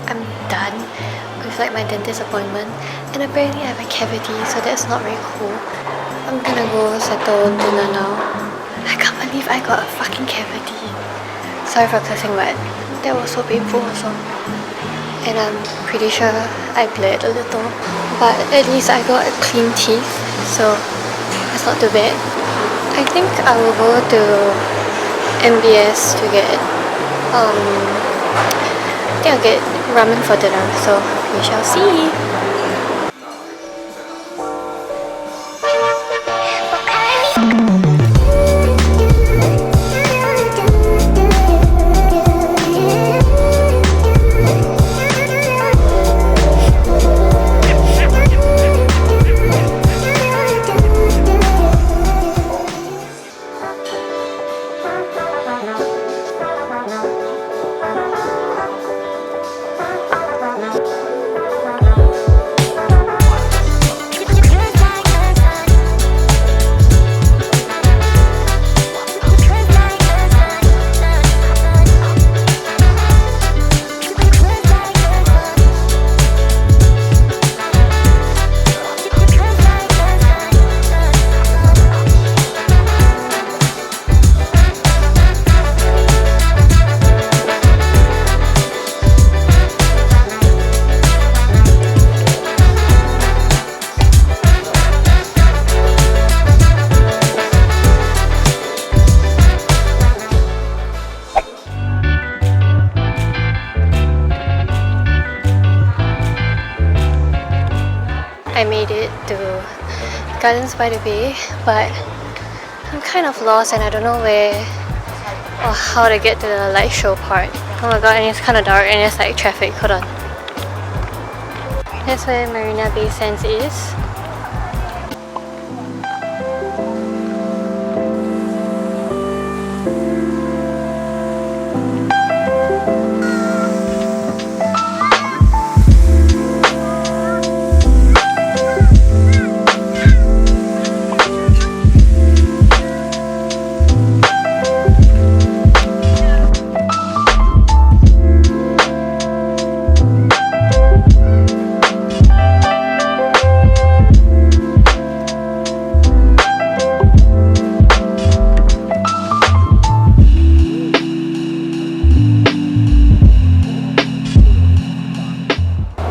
I'm done with like my dentist appointment, and apparently I have a cavity, so that's not very cool. I'm gonna go settle dinner now. I can't believe I got a fucking cavity. Sorry for cursing, but that was so painful also. And I'm pretty sure I bled a little, but at least I got clean teeth, so that's not too bad. I think I will go to MBS to get I think I'll get ramen for dinner, so we shall see. I made it to Gardens by the Bay, but I'm kind of lost and I don't know where or how to get to the light show part. Oh my god, and it's kind of dark and it's like traffic. Hold on. That's where Marina Bay Sands is.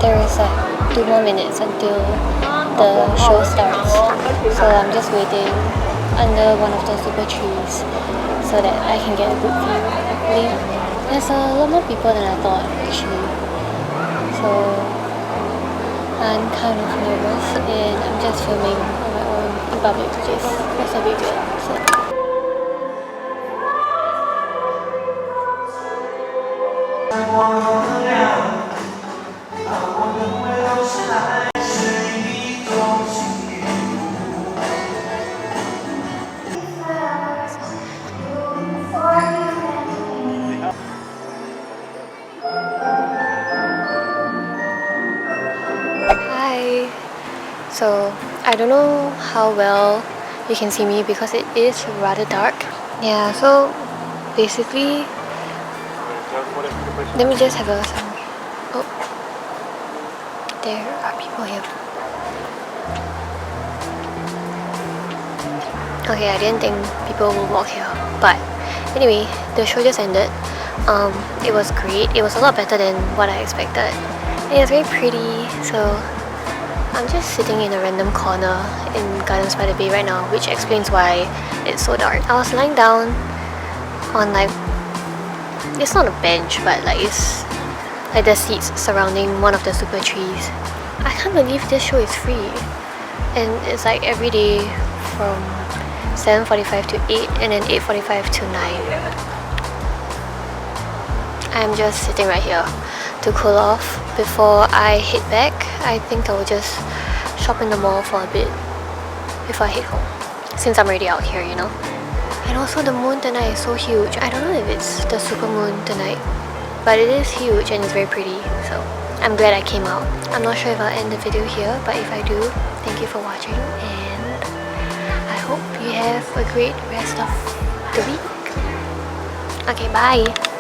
There is like 2 more minutes until the show starts, so I'm just waiting under one of the super trees so that I can get a good view. Hopefully, there's a lot more people than I thought actually, so I'm kind of nervous and I'm just filming on my own in public, which is also a bit weird. So. Hi! So, I don't know how well you can see me because it is rather dark. Yeah, so basically, let me just have a sound. Oh, there are people here. Okay, I didn't think people would walk here, but anyway, the show just ended. It was great. It was a lot better than what I expected. It was very pretty, so I'm just sitting in a random corner in Gardens by the Bay right now, which explains why it's so dark. I was lying down on like, it's not a bench, but like it's like the seats surrounding one of the super trees. I can't believe this show is free, and it's like every day from 7:45 to 8 and then 8:45 to 9. I'm just sitting right here to cool off before I head back. I think I will just shop in the mall for a bit before I head home, since I'm already out here, you know. And also the moon tonight is so huge. I don't know if it's the super moon tonight, but it is huge and it's very pretty, so I'm glad I came out. I'm not sure if I'll end the video here, but if I do, thank you for watching, and I hope you have a great rest of the week. Okay, bye!